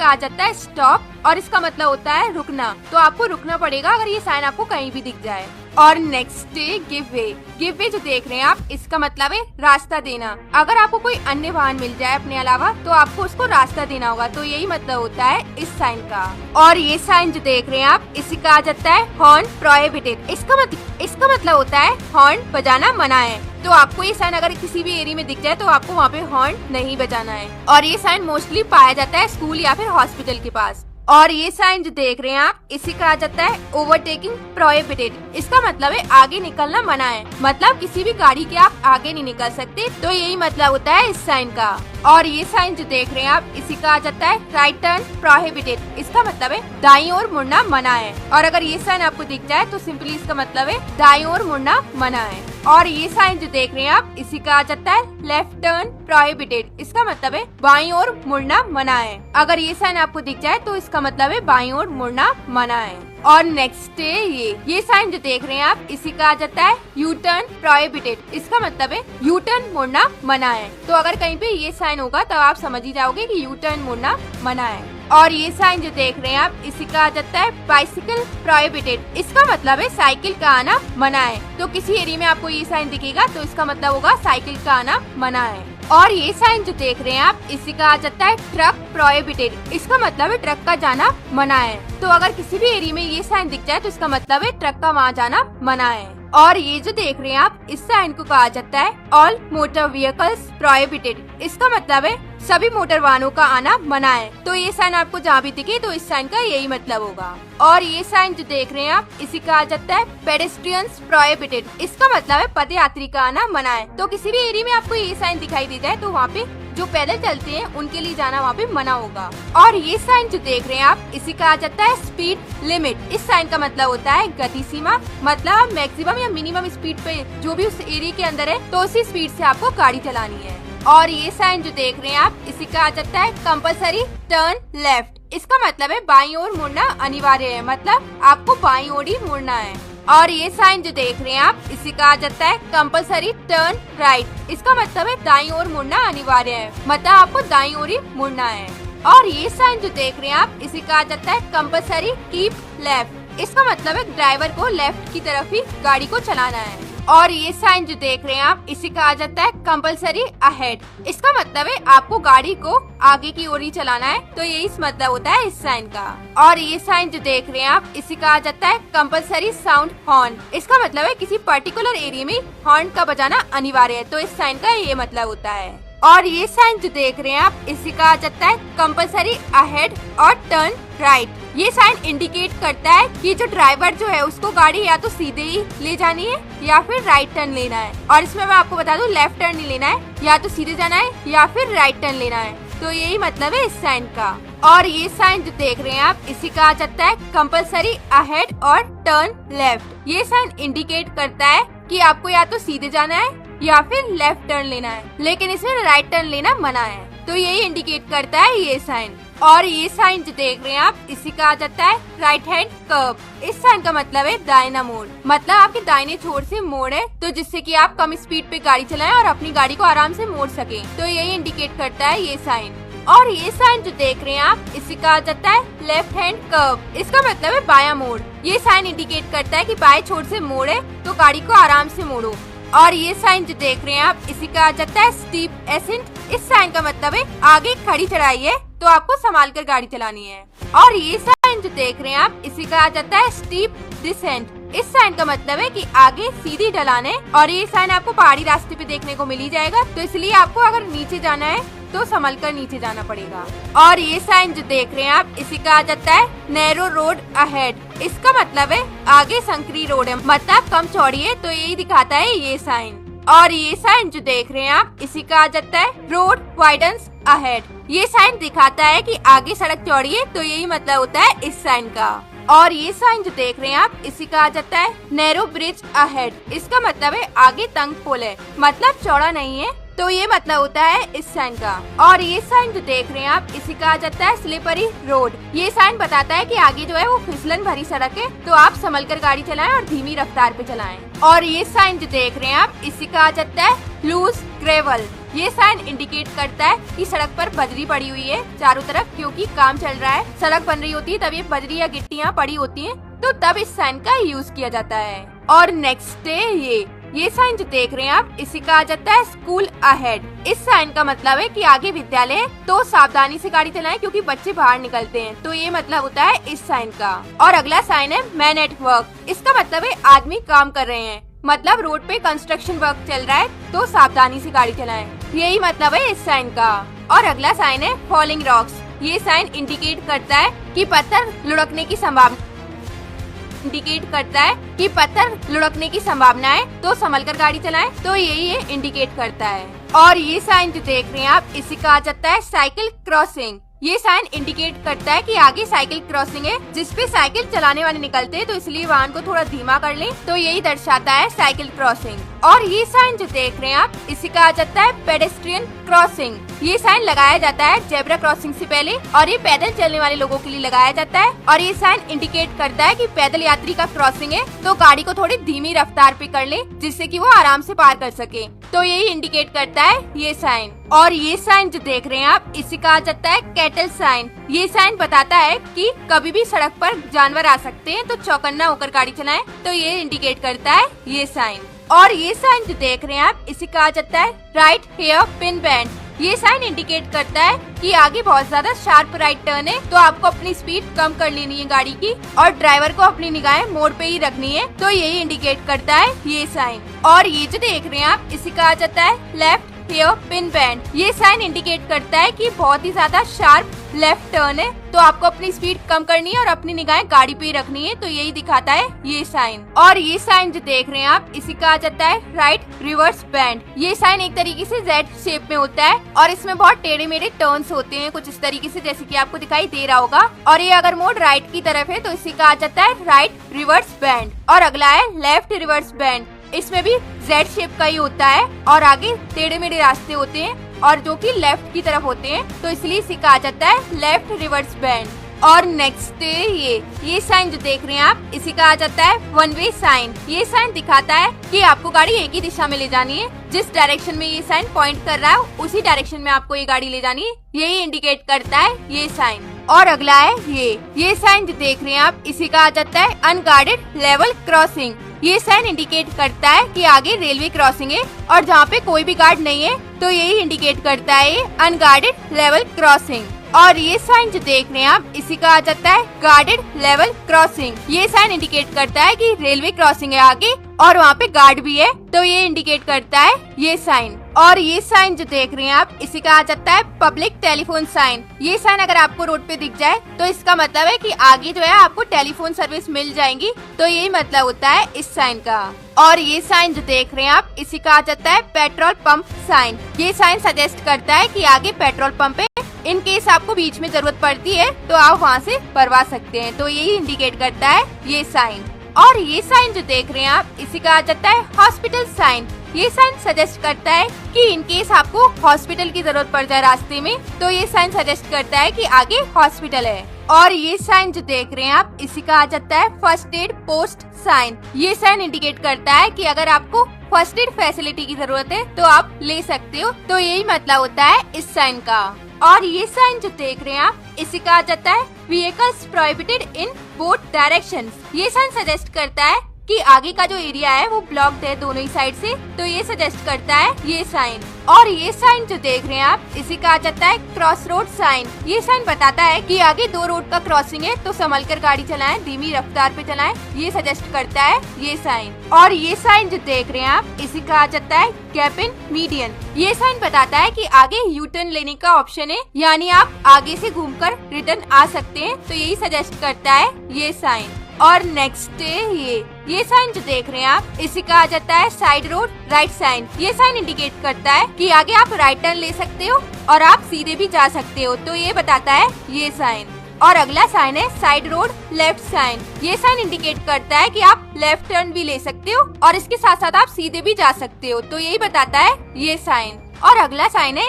कहा जाता है स्टॉप और इसका मतलब होता है रुकना। तो आपको रुकना पड़ेगा अगर ये साइन आपको कहीं भी दिख जाए। और नेक्स्ट है गिव वे। गिव वे जो देख रहे हैं आप, इसका मतलब है रास्ता देना। अगर आपको कोई अन्य वाहन मिल जाए अपने अलावा तो आपको उसको रास्ता देना होगा। तो यही मतलब होता है इस साइन का। और ये साइन जो देख रहे हैं आप, इसे कहा जाता है हॉर्न प्रोहिबिटेड। इसका मतलब होता है हॉर्न बजाना मना है। तो आपको ये साइन अगर किसी भी एरिया में दिख जाए तो आपको वहाँ पे हॉर्न नहीं बजाना है। और ये साइन मोस्टली पाया जाता है स्कूल या फिर हॉस्पिटल के पास। और ये साइन जो देख रहे हैं आप, इसे कहा जाता है ओवरटेकिंग प्रोहिबिटेड। इसका मतलब है आगे निकलना मना है। मतलब किसी भी गाड़ी के आप आगे नहीं निकल सकते। तो यही मतलब होता है इस साइन का। और ये साइन जो देख रहे हैं आप, इसे कहा जाता है राइट टर्न प्रोहिबिटेड। इसका मतलब है दाईं ओर मुड़ना मना है। और अगर ये साइन आपको दिख जाए तो सिंपली इसका मतलब है दाईं ओर मुड़ना मना है। और ये साइन जो देख रहे हैं आप, इसे कहा जाता है लेफ्ट टर्न प्रोहिबिटेड। इसका मतलब है बाईं ओर मुड़ना मना है। अगर ये साइन आपको दिख जाए तो इसका मतलब है बाईं ओर मुड़ना मना है। और नेक्स्ट है ये साइन जो देख रहे हैं आप, इसे कहा जाता है यू टर्न प्रोहिबिटेड। इसका मतलब है यू टर्न मुड़ना मना है। तो अगर कहीं पे ये साइन होगा तो आप समझ ही जाओगे कि यू टर्न मुड़ना मना है। और ये साइन जो देख रहे हैं आप, इसे कहा जाता है बाइसिकल प्रोहिबिटेड। इसका मतलब है साइकिल का आना मना है। तो किसी एरिया में आपको ये साइन दिखेगा तो इसका मतलब होगा साइकिल का आना मना है। और ये साइन जो देख रहे हैं आप, इसे कहा जाता है ट्रक प्रोहिबिटेड। इसका मतलब है ट्रक का जाना मना है। तो अगर किसी भी एरिया में ये साइन दिख जाए तो इसका मतलब है ट्रक का वहाँ जाना मना है। और ये जो देख रहे हैं आप, इस साइन को कहा जाता है ऑल मोटर व्हीकल्स प्रोहिबिटेड। इसका मतलब है सभी मोटर वाहनों का आना मना है। तो ये साइन आपको जहाँ भी दिखे तो इस साइन का यही मतलब होगा। और ये साइन जो देख रहे हैं आप, इसे कहा जाता है पेडेस्ट्रियंस प्रोहिबिटेड। इसका मतलब है पद यात्री का आना मना है। तो किसी भी एरिया में आपको ये साइन दिखाई दे जाए तो वहाँ पे जो पैदल चलते हैं उनके लिए जाना वहाँ पे मना होगा। और ये साइन जो देख रहे हैं आप, इसे कहा जाता है स्पीड लिमिट। इस साइन का मतलब होता है गति सीमा। मतलब मैक्सिमम या मिनिमम स्पीड पे जो भी उस एरिया के अंदर है तो उसी स्पीड से आपको गाड़ी चलानी है। और ये साइन जो देख रहे हैं आप, इसे कहा जाता है कंपल्सरी टर्न लेफ्ट। इसका मतलब है बाईं ओर मुड़ना अनिवार्य है। मतलब आपको बाईं ओर ही मुड़ना है। और ये साइन जो देख रहे हैं आप, इसे कहा जाता है कंपल्सरी टर्न राइट। इसका मतलब है दाईं ओर मुड़ना अनिवार्य है। मतलब आपको दाईं ओर ही मुड़ना है। और ये साइन जो देख रहे हैं आप, इसे कहा जाता है कंपल्सरी कीप लेफ्ट। इसका मतलब है ड्राइवर को लेफ्ट की तरफ ही गाड़ी को चलाना है। और ये साइन जो देख रहे हैं आप, इसे कहा जाता है कंपल्सरी अहेड। इसका मतलब है आपको गाड़ी को आगे की ओर ही चलाना है। तो यही मतलब होता है इस साइन का। और ये साइन जो देख रहे हैं आप, इसे कहा जाता है कंपल्सरी साउंड हॉर्न। इसका मतलब है किसी पर्टिकुलर एरिया में हॉर्न का बजाना अनिवार्य है। तो इस साइन का ये मतलब होता है। और ये साइन जो देख रहे हैं आप, इसे कहा जाता है कंपल्सरी अहेड और टर्न राइट। ये साइन इंडिकेट करता है कि जो ड्राइवर जो है उसको गाड़ी या तो सीधे ही ले जानी है या फिर राइट टर्न लेना है। और इसमें मैं आपको बता दूं, लेफ्ट टर्न नहीं लेना है, या तो सीधे जाना है या फिर राइट टर्न लेना है। तो यही मतलब है इस साइन का। और ये साइन जो देख रहे हैं आप, इसे कहा जाता है कंपल्सरी अहेड और टर्न लेफ्ट। ये साइन इंडिकेट करता है कि आपको या तो सीधे जाना है या फिर लेफ्ट टर्न लेना है, लेकिन इसमें राइट टर्न लेना मना है। तो यही इंडिकेट करता है ये साइन। और ये साइन जो देख रहे हैं आप, इसे कहा जाता है राइट हैंड कर्व। इस साइन का मतलब है दाहिना मोड़। मतलब आपके दाहिने छोर से मोड़ है, तो जिससे कि आप कम स्पीड पे गाड़ी चलाएं और अपनी गाड़ी को आराम से मोड़ सकें। तो यही इंडिकेट करता है ये साइन। और ये साइन जो देख रहे हैं आप, इसे कहा जाता है लेफ्ट हैंड कर्व। इसका मतलब है बायां मोड़। ये साइन इंडिकेट करता है कि बाएं छोर से मोड़ है तो गाड़ी को आराम से मोड़ो। और ये साइन जो देख रहे हैं आप, इसे कहा जाता है स्टीप एसेंट। इस साइन का मतलब है आगे खड़ी चढ़ाई है तो आपको संभाल कर गाड़ी चलानी है। और ये साइन जो देख रहे हैं आप, इसे कहा जाता है स्टीप डिसेंट। इस साइन का मतलब है कि आगे सीधी ढलान है। और ये साइन आपको पहाड़ी रास्ते पे देखने को मिल ही जाएगा। तो इसलिए आपको अगर नीचे जाना है तो संभल कर नीचे जाना पड़ेगा। और ये साइन जो देख रहे हैं आप, इसे कहा जाता है नैरो रोड अहेड। इसका मतलब है आगे संकरी रोड है, मतलब कम चौड़ी है। तो यही दिखाता है ये साइन। और ये साइन जो देख रहे हैं आप, इसे कहा जाता है रोड वाइडन्स अहेड। ये साइन दिखाता है कि आगे सड़क चौड़ी है। तो यही मतलब होता है इस साइन का। और ये साइन जो देख रहे हैं आप, इसे कहा जाता है नैरो ब्रिज अहेड। इसका मतलब है आगे तंग पुल है, मतलब चौड़ा नहीं है तो ये मतलब होता है इस साइन का। और ये साइन जो देख रहे हैं आप, इसी कहा जाता है स्लिपरी रोड। ये साइन बताता है कि आगे जो है वो फिसलन भरी सड़क है, तो आप संभल कर गाड़ी चलाएं और धीमी रफ्तार पे चलाएं। और ये साइन जो देख रहे हैं आप, इसी कहा जाता है लूज ग्रेवल। ये साइन इंडिकेट करता है कि सड़क पर बजरी पड़ी हुई है चारों तरफ, क्योंकि काम चल रहा है, सड़क बन रही होती है, तब ये बजरी या गिट्टियाँ पड़ी होती हैं, तो तब इस साइन का यूज किया जाता है। और नेक्स्ट है ये साइन जो देख रहे हैं आप, इसी कहा जाता है स्कूल अहेड। इस साइन का मतलब है कि आगे विद्यालय है, तो सावधानी से गाड़ी चलाएं क्योंकि बच्चे बाहर निकलते हैं, तो ये मतलब होता है इस साइन का। और अगला साइन है मैन एट वर्क। इसका मतलब है आदमी काम कर रहे हैं, मतलब रोड पे कंस्ट्रक्शन वर्क चल रहा है, तो सावधानी से गाड़ी चलाएं, यही मतलब है इस साइन का। और अगला साइन है फॉलिंग रॉक्स। ये साइन इंडिकेट करता है कि पत्थर लुढ़कने की संभावना लुढ़कने की संभावना है, तो संभल कर गाड़ी चलाएं, तो यही ये इंडिकेट करता है। और ये साइन जो देख रहे हैं आप, इसी कहा जाता है साइकिल क्रॉसिंग। ये साइन इंडिकेट करता है कि आगे साइकिल क्रॉसिंग है, जिसपे साइकिल चलाने वाले निकलते हैं, तो इसलिए वाहन को थोड़ा धीमा कर लें, तो यही दर्शाता है साइकिल क्रॉसिंग। और ये साइन जो देख रहे हैं आप, इसी कहा जाता है पेडेस्ट्रियन क्रॉसिंग। ये साइन लगाया जाता है जेब्रा क्रॉसिंग से पहले, और ये पैदल चलने वाले लोगों के लिए लगाया जाता है। और ये साइन इंडिकेट करता है कि पैदल यात्री का क्रॉसिंग है, तो गाड़ी को थोड़ी धीमी रफ्तार पे कर ले, जिससे कि वो आराम से पार कर सके, तो यही इंडिकेट करता है ये साइन। और ये साइन जो देख रहे हैं आप, इसी कहा जाता है कैटल साइन। ये साइन बताता है कि कभी भी सड़क पर जानवर आ सकते हैं, तो चौकन्ना होकर गाड़ी चलाएं, तो ये इंडिकेट करता है ये साइन। और ये साइन जो देख रहे हैं आप, इसी कहा जाता है राइट हेयर पिन बैंड। ये साइन इंडिकेट करता है कि आगे बहुत ज्यादा शार्प राइट टर्न है, तो आपको अपनी स्पीड कम कर लेनी है गाड़ी की, और ड्राइवर को अपनी निगाहें मोड़ पे ही रखनी है, तो यही इंडिकेट करता है ये साइन। और ये जो देख रहे हैं आप, इसी कहा जाता है लेफ्ट हेयर पिन बैंड। ये साइन इंडिकेट करता है कि बहुत ही ज्यादा शार्प लेफ्ट टर्न है, तो आपको अपनी स्पीड कम करनी है और अपनी निगाहें गाड़ी पे ही रखनी है, तो यही दिखाता है ये साइन। और ये साइन जो देख रहे हैं आप, इसी कहा जाता है राइट रिवर्स बैंड। ये साइन एक तरीके से जेड शेप में होता है, और इसमें बहुत टेढ़े मेढ़े टर्न्स होते हैं, कुछ इस तरीके से, जैसे कि आपको दिखाई दे रहा होगा। और ये अगर मोड़ राइट की तरफ है, तो इसी कहा जाता है राइट रिवर्स बैंड। और अगला है लेफ्ट रिवर्स बैंड। इसमें भी जेड शेप का ही होता है, और आगे टेढ़े मेढ़े रास्ते होते हैं, और जो कि लेफ्ट की तरफ होते हैं, तो इसलिए इसे कहा जाता है लेफ्ट रिवर्स बैंड। और नेक्स्ट ये साइन जो देख रहे हैं आप, इसी कहा जाता है वन वे साइन। ये साइन दिखाता है कि आपको गाड़ी एक ही दिशा में ले जानी है, जिस डायरेक्शन में ये साइन पॉइंट कर रहा है, उसी डायरेक्शन में आपको ये गाड़ी ले जानी है, यही इंडिकेट करता है ये साइन। और अगला है ये साइन जो देख रहे हैं आप, इसी कहा जाता है अनगार्डेड लेवल क्रॉसिंग। ये साइन इंडिकेट करता है कि आगे रेलवे क्रॉसिंग है, और जहाँ पे कोई भी गार्ड नहीं है, तो यही इंडिकेट करता है अनगार्डेड लेवल क्रॉसिंग। और ये साइन जो देख रहे हैं आप, इसी कहा जाता है गार्डेड लेवल क्रॉसिंग। ये साइन इंडिकेट करता है कि रेलवे क्रॉसिंग है आगे, और वहाँ पे गार्ड भी है, तो ये इंडिकेट करता है ये साइन। और ये साइन जो देख रहे हैं आप, इसी कहा जाता है पब्लिक टेलीफोन साइन। ये साइन अगर आपको रोड पे दिख जाए, तो इसका मतलब है कि आगे जो है आपको टेलीफोन सर्विस मिल जाएंगी, तो यही मतलब होता है इस साइन का। और ये साइन जो देख रहे हैं आप, इसी कहा जाता है पेट्रोल पंप साइन। ये साइन सजेस्ट करता है कि आगे पेट्रोल पंप है, इन केस आपको बीच में जरूरत पड़ती है, तो आप वहाँ से भरवा सकते हैं, तो यही इंडिकेट करता है ये साइन। और ये साइन जो देख रहे हैं आप, इसी कहा जाता है हॉस्पिटल साइन। ये साइन सजेस्ट करता है कि इन केस आपको हॉस्पिटल की जरूरत पड़ जाए रास्ते में, तो ये साइन सजेस्ट करता है कि आगे हॉस्पिटल है। और ये साइन जो देख रहे हैं आप, इसी कहा जाता है फर्स्ट एड पोस्ट साइन। ये साइन इंडिकेट करता है कि अगर आपको फर्स्ट एड फैसिलिटी की जरूरत है, तो आप ले सकते हो, तो यही मतलब होता है इस साइन का। और ये साइन जो देख रहे हैं आप, इसे कहा जाता है vehicles prohibited in both directions. ये साइन सजेस्ट करता है कि आगे का जो एरिया है वो ब्लॉक्ड है दोनों ही साइड से, तो ये सजेस्ट करता है ये साइन। और ये साइन जो देख रहे हैं आप, इसे कहा जाता है क्रॉस रोड साइन। ये साइन बताता है कि आगे दो रोड का क्रॉसिंग है, तो संभल कर गाड़ी चलाएं, धीमी रफ्तार पे चलाएं, ये सजेस्ट करता है ये साइन। और ये साइन जो देख रहे हैं आप, इसे कहा जाता है गैप इन मीडियन। ये साइन बताता है कि आगे यू टर्न लेने का ऑप्शन है, यानी आप आगे से घूमकर रिटर्न आ सकते हैं, तो यही सजेस्ट करता है ये साइन। और नेक्स्ट ये साइन जो देख रहे हैं आप, इसे कहा जाता है साइड रोड राइट साइन। ये साइन इंडिकेट करता है कि आगे आप राइट टर्न ले सकते हो और आप सीधे भी जा सकते हो, तो ये बताता है ये साइन। और अगला साइन है साइड रोड लेफ्ट साइन। ये साइन इंडिकेट करता है कि आप लेफ्ट टर्न भी ले सकते हो और इसके साथ साथ आप सीधे भी जा सकते हो, तो यही बताता है ये साइन। और अगला साइन है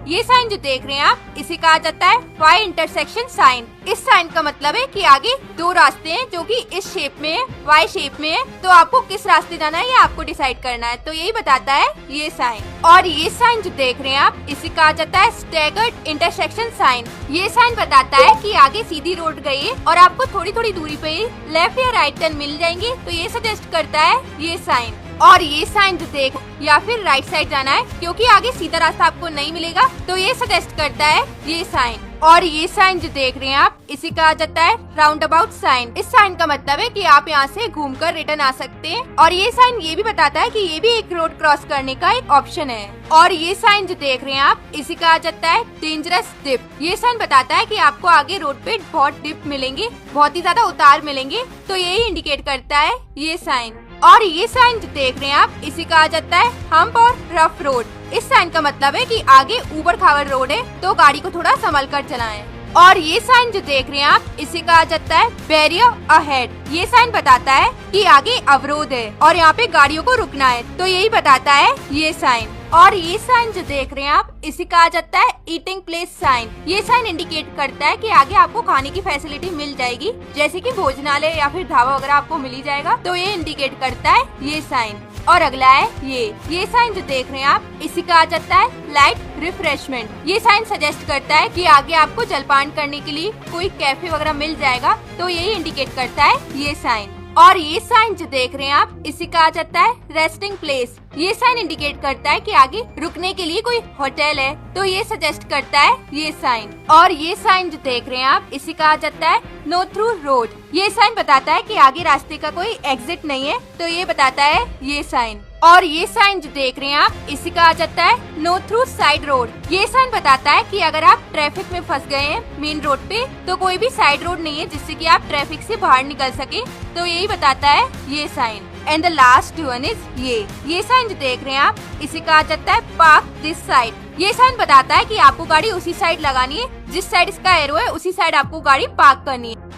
ये साइन जो देख रहे हैं आप, इसे कहा जाता है वाई इंटरसेक्शन साइन। इस साइन का मतलब है कि आगे दो रास्ते हैं जो कि इस शेप में है, वाई शेप में है, तो आपको किस रास्ते जाना है ये आपको डिसाइड करना है, तो यही बताता है ये साइन। और ये साइन जो देख रहे हैं आप, इसे कहा जाता है स्टैगर्ड इंटरसेक्शन साइन। ये साइन बताता है कि आगे सीधी रोड गई है और आपको थोड़ी थोड़ी दूरी पे लेफ्ट या राइट टर्न मिल जाएंगे, तो ये सजेस्ट करता है ये साइन। और ये साइन जो देख या फिर राइट साइड जाना है क्योंकि आगे सीधा रास्ता आपको नहीं मिलेगा, तो ये सजेस्ट करता है ये साइन। और ये साइन जो देख रहे हैं आप, इसे कहा जाता है राउंड अबाउट साइन। इस साइन का मतलब है कि आप यहाँ से घूमकर रिटर्न आ सकते हैं। और ये साइन ये भी बताता है कि ये भी एक रोड क्रॉस करने का एक ऑप्शन है। और ये साइन जो देख रहे हैं आप, इसे कहा जाता है डेंजरस डिप। ये साइन बताता है कि आपको आगे रोड पे बहुत डिप मिलेंगे, बहुत ही ज्यादा उतार मिलेंगे, तो यही इंडिकेट करता है ये साइन। और ये साइन जो देख रहे हैं आप, इसे कहा जाता है हम्प और रफ रोड। इस साइन का मतलब है कि आगे ऊबड़ खाबड़ रोड है, तो गाड़ी को थोड़ा संभल कर चलाएं। और ये साइन जो देख रहे हैं आप, इसे कहा जाता है बैरियर अहेड। ये साइन बताता है कि आगे अवरोध है और यहाँ पे गाड़ियों को रुकना है, तो यही बताता है ये साइन। और ये साइन जो देख रहे हैं आप, इसे कहा जाता है ईटिंग प्लेस साइन। ये साइन इंडिकेट करता है कि आगे आपको खाने की फैसिलिटी मिल जाएगी, जैसे कि भोजनालय या फिर ढाबा वगैरह आपको मिल ही जाएगा, तो ये इंडिकेट करता है ये साइन। और अगला है ये साइन जो देख रहे हैं आप, इसे कहा जाता है लाइट रिफ्रेशमेंट। ये साइन सजेस्ट करता है कि आगे आपको जलपान करने के लिए कोई कैफे वगैरह मिल जाएगा, तो यही इंडिकेट करता है ये साइन। और ये साइन जो देख रहे हैं आप, इसे कहा जाता है रेस्टिंग प्लेस। ये साइन इंडिकेट करता है कि आगे रुकने के लिए कोई होटल है, तो ये सजेस्ट करता है ये साइन। और ये साइन जो देख रहे हैं आप, इसे कहा जाता है नो थ्रू रोड। ये साइन बताता है कि आगे रास्ते का कोई एग्जिट नहीं है, तो ये बताता है ये साइन। और ये साइन जो देख रहे हैं आप, इसे कहा जाता है नो थ्रू साइड रोड। ये साइन बताता है कि अगर आप ट्रैफिक में फंस गए हैं मेन रोड पे, तो कोई भी साइड रोड नहीं है जिससे कि आप ट्रैफिक से बाहर निकल सके, तो यही बताता है ये sign. And the last one is ये साइन जो देख रहे हैं आप, इसे कहा जाता है पार्क दिस साइड। ये साइन बताता है कि आपको गाड़ी उसी साइड लगानी है, जिस साइड इसका एरो है उसी साइड आपको गाड़ी पार्क करनी है।